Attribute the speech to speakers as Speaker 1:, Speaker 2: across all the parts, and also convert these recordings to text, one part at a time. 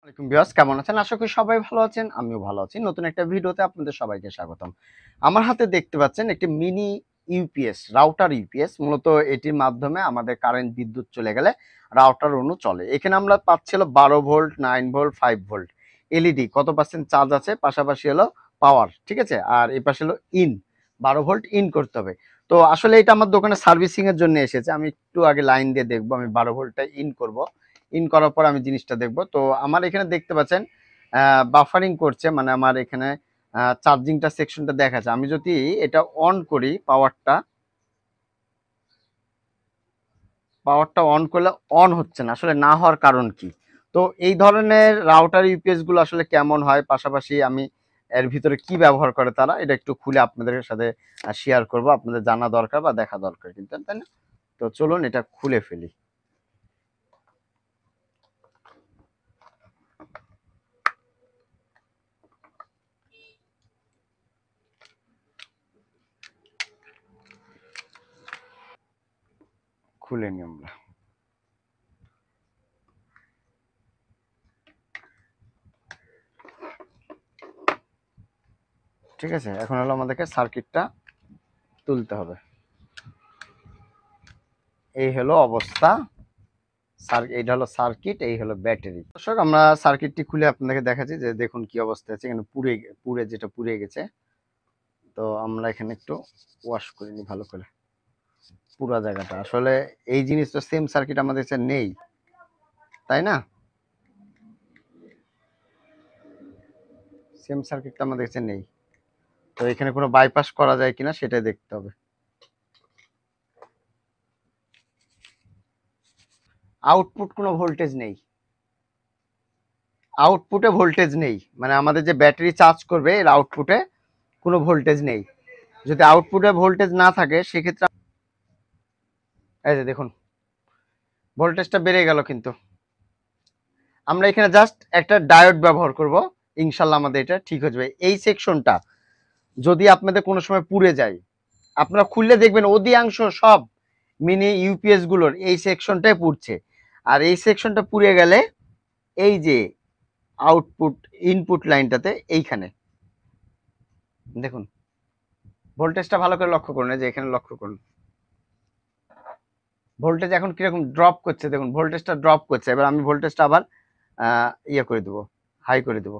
Speaker 1: আসসালামু আলাইকুম ভিউয়ার্স, কেমন আছেন? আশা করি সবাই ভালো আছেন। আমিও ভালো আছি। নতুন একটা ভিডিওতে আপনাদের সবাইকে স্বাগতম। আমার হাতে দেখতে পাচ্ছেন একটি মিনি ইউপিএস, রাউটার ইউপিএস। মূলত এটির মাধ্যমে আমাদের কারেন্ট বিদ্যুৎ চলে গেলে রাউটার অনু চলে। এখানে আমরা পাচ্ছি হলো 12 ভোল্ট, 9 ভোল্ট, 5 ভোল্ট। এলইডি কত পার্সেন্ট চার্জ আছে, পাশাপাশি হলো পাওয়ার, ঠিক আছে? আর এই পাশে হলো 12 ভোল্ট ইন করতে হবে। তো আসলে এটা আমার দোকানে সার্ভিসিং এর জন্য এসেছে। আমি একটু আগে লাইন দিয়ে দেখবো, আমি 12 ভোল্টটা ইন করব। ইন করার পর আমি জিনিসটা দেখব। তো আমার এখানে দেখতে পাচ্ছেন বাফারিং করছে, মানে আমার এখানে চার্জিংটা সেকশনটা দেখাচ্ছে। আমি যদি এটা অন করি, পাওয়ারটা অন করলে অন হচ্ছে না, আসলে না হওয়ার কারণ কি? তো এই ধরনের রাউটার ইউপিএস গুলো আসলে কেমন হয়, পাশাপাশি আমি এর ভিতরে কি ব্যবহার করে তারা, এটা একটু খুলে আপনাদের সাথে শেয়ার করব। আপনাদের জানা দরকার বা দেখা দরকার কিন্তু, তাই না? তো চলুন এটা খুলে ফেলি। খুলে নি আমরা। ঠিক আছে, এখন হলো আমাদেরকে সার্কিটটা তুলতে হবে। এই হলো অবস্থা। এইটা হলো সার্কিট, এই হলো ব্যাটারি। দর্শক, আমরা সার্কিটটি খুলে আপনাদেরকে দেখাচ্ছি যে দেখুন কি অবস্থা আছে। এখানে পুড়ে গেছে। তো আমরা এখানে একটু ওয়াশ করে নিই ভালো করে পুরো জায়গাটা। আসলে এই জিনিসটা সেম সার্কিট আমাদের কাছে নেই, তাই না? সেম সার্কিটটা আমাদের কাছে নেই। তো এখানে কোনো বাইপাস করা যায় কিনা সেটাই দেখতে হবে। আউটপুট কোনো ভোল্টেজ নেই, আউটপুটে ভোল্টেজ নেই। মানে আমাদের যে ব্যাটারি চার্জ করবে এর আউটপুটে কোনো ভোল্টেজ নেই। যদি আউটপুটে ভোল্টেজ না থাকে সেক্ষেত্রে এই যে দেখুন ভোল্টেজটা বেড়ে গেল, কিন্তু আমরা এখানে জাস্ট একটা ডায়োড ব্যবহার করব। ইনশাল্লাহ আমাদের এটা ঠিক হয়ে যাবে। এই সেকশনটা যদি আপনাদের কোনো সময় পুড়ে যায়, আপনারা খুললে দেখবেন অধিকাংশ সব মিনি ইউপিএস গুলোর এই সেকশনটাই পুড়ছে। আর এই সেকশনটা পুড়ে গেলে এই যে আউটপুট ইনপুট লাইনটাতে এইখানে দেখুন ভোল্টেজটা ভালো করে লক্ষ্য করুন। এই যে এখানে লক্ষ্য করুন, ভোল্টেজ এখন কিরকম ড্রপ করছে। দেখুন ভোল্টেজটা ড্রপ করছে। এবার আমি ভোল্টেজটা আবার ইয়ে করে দেবো, হাই করে দেবো।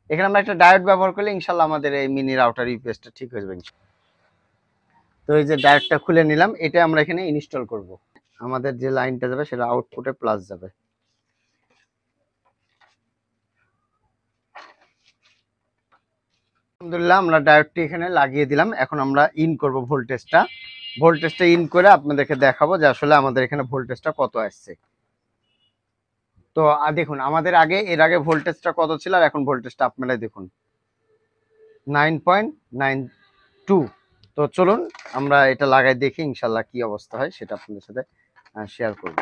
Speaker 1: এখানে আমরা একটা ডায়োড ব্যবহার করলে ইনশাল্লাহ আমাদের এই মিনি রাউটার ইউপিএসটা ঠিক হয়ে যাবে। তো এই যে ডায়োডটা খুলে নিলাম, এটা আমরা এখানে ইনস্টল করব। আমাদের যে লাইনটা যাবে সেটা আউটপুটে প্লাস যাবে। আলহামদুলিল্লাহ, আমরা ডায়োডটি এখানে লাগিয়ে দিলাম। এখন আমরা ইন করব ভোল্টেজটা ইন করে আপনাদেরকে দেখাবো যে আসলে আমাদের এখানে ভোল্টেজটা কত আসছে। তো দেখুন আমাদের এর আগে ভোল্টেজটা কত ছিল, আর এখন ভোল্টেজটা আপনারাই দেখুন 9.92। তো চলুন আমরা এটা লাগাই দেখি ইনশাল্লাহ কি অবস্থা হয় সেটা আপনাদের সাথে শেয়ার করব।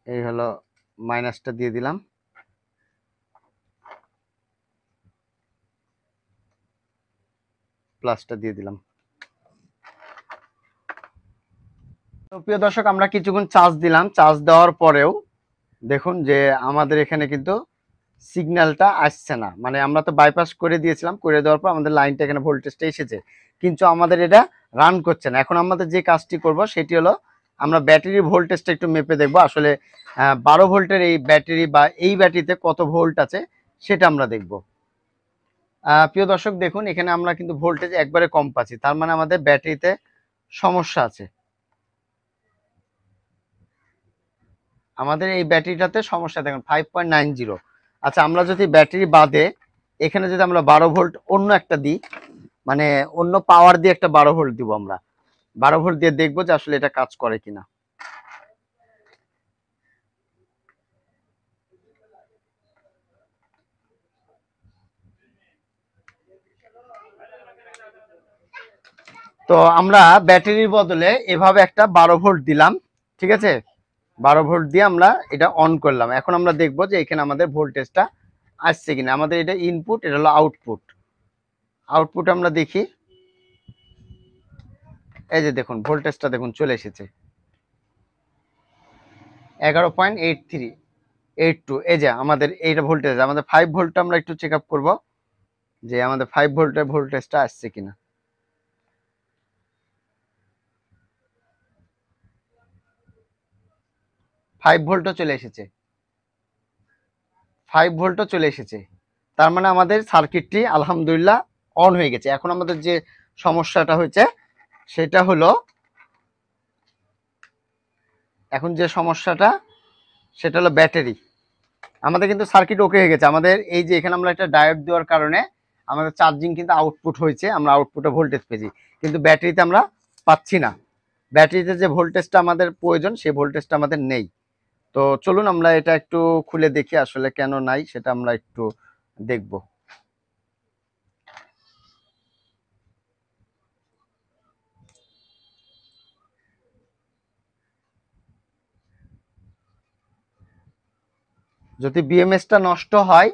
Speaker 1: এই হলো মাইনাসটা দিয়ে দিলাম, প্লাসটা দিয়ে দিলাম। তো প্রিয় দর্শক, আমরা কিছুক্ষণ চার্জ দিলাম। চার্জ দেওয়ার পরেও দেখুন যে আমাদের এখানে কিন্তু সিগন্যালটা আসছে না। মানে আমরা তো বাইপাস করে দিয়েছিলাম, করে দেওয়ার পর আমাদের লাইনটা এখানে ভোল্টেজটা এসেছে, কিন্তু আমাদের এটা রান করছে না। এখন আমাদের যে কাজটি করব সেটি হলো আমরা ব্যাটারির ভোল্টেজটা একটু মেপে দেখব। আসলে 12 ভোল্টের এই ব্যাটারি বা এই ব্যাটারিতে কত ভোল্ট আছে সেটা আমরা দেখব। প্রিয় দর্শক দেখুন, এখানে আমরা কিন্তু ভোল্টেজ একবারে কম পাচ্ছি, তার মানে আমাদের ব্যাটারিতে সমস্যা আছে। আমাদের এই ব্যাটারিটাতে সমস্যা দেখুন 5.90। আচ্ছা, আমরা যদি ব্যাটারি বাদে এখানে যদি আমরা 12 ভোল্ট অন্য একটা দিই, মানে অন্য পাওয়ার দিয়ে একটা 12 ভোল্ট দিব, আমরা 12 ভোল্ট দিয়ে দেখবো যে আসলে এটা কাজ করে কিনা। তো আমরা ব্যাটারির বদলে এভাবে একটা 12 ভোল্ট দিলাম, ঠিক আছে? 12 ভোল্ট দিয়ে আমরা এটা অন করলাম। এখন আমরা দেখবো যে এখানে আমাদের ভোল্টেজটা আসছে কিনা। আমাদের এটা ইনপুট, এটা হলো আউটপুট। আমরা দেখি এই যে দেখুন ভোল্টেজটা দেখুন চলে এসেছে 11.8382। এই যে আমাদের এইটা ভোল্টেজ, আমাদের 5 ভোল্টটা আমরা একটু চেক আপ করবো যে আমাদের 5 ভোল্টের ভোল্টেজটা আসছে কিনা। 5 ভোল্টও চলে এসেছে, 5 ভোল্টও চলে এসেছে। তার মানে আমাদের সার্কিটটি আলহামদুলিল্লাহ অন হয়ে গেছে। এখন আমাদের যে সমস্যাটা হয়েছে সেটা হলো, এখন যে সমস্যাটা সেটা হলো ব্যাটারি। আমাদের কিন্তু সার্কিট ওকে হয়ে গেছে। আমাদের এই যে এখানে আমরা একটা ডায়োড দেওয়ার কারণে আমাদের চার্জিং কিন্তু আউটপুট হয়েছে, আমরা আউটপুটে ভোল্টেজ পেয়েছি, কিন্তু ব্যাটারিতে আমরা পাচ্ছি না। ব্যাটারিতে যে ভোল্টেজটা আমাদের প্রয়োজন সেই ভোল্টেজটা আমাদের নেই। তো চলুন আমরা এটা একটু খুলে দেখি আসলে কেন নাই, সেটা আমরা একটু দেখব। যদি বিএমএসটা নষ্ট হয়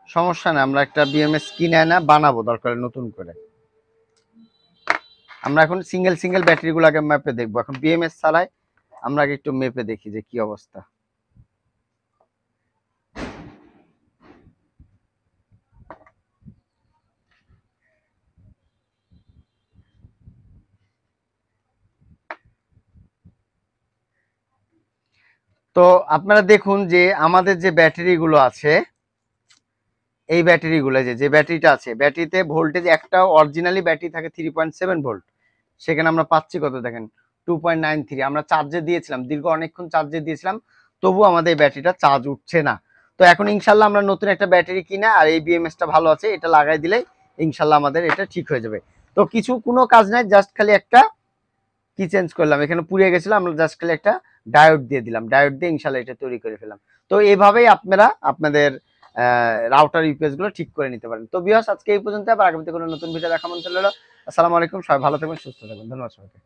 Speaker 1: সমস্যা নেই, আমরা একটা বিএমএস কিনে না বানাবো দরকার নতুন করে। আমরা এখন সিঙ্গেল সিঙ্গেল ব্যাটারিগুলো আগে ম্যাপে দেখবো। এখন বিএমএস ছাড়াই আমরা আগে একটু মেপে দেখি যে কি অবস্থা। তো আপনারা দেখুন যে আমাদের যে ব্যাটারিগুলো আছে, এই ব্যাটারিগুলো যে ব্যাটারিটা আছে, ব্যাটারিতে ভোল্টেজ একটা অরিজিনালি ব্যাটারি থাকে 3.7 ভোল্ট, সেখানে আমরা পাচ্ছি কত দেখেন 2.93। আমরা চার্জে দিয়েছিলাম, দীর্ঘ অনেকক্ষণ চার্জে দিয়েছিলাম, তবু আমাদের এই ব্যাটারিটা চার্জ উঠছে না। তো এখন ইনশাল্লাহ আমরা নতুন একটা ব্যাটারি কিনা আর এই বিএমএসটা ভালো আছে এটা লাগাই দিলে ইনশাল্লাহ আমাদের এটা ঠিক হয়ে যাবে। তো কিছু কোনো কাজ নাই, জাস্ট খালি একটা কি চেঞ্জ করলাম, এখানে পুড়ে গেছিল, আমরা জাস্ট খালি একটা ডায়োড দিয়ে দিলাম, ডায়োড দিয়ে ইনশাল্লাহ এটা তৈরি করে ফেলাম। তো এইভাবেই আপনারা আপনাদের রাউটার ইউপিএস গুলো ঠিক করে নিতে পারেন। তো ভিউয়ার্স আজকে এই পর্যন্ত, আবার আগামীতে কোনো নতুন ভিডিও দেখা মনে হলো। আসসালামু আলাইকুম, সবাই ভালো থাকবেন, সুস্থ থাকবেন, ধন্যবাদ সবাইকে।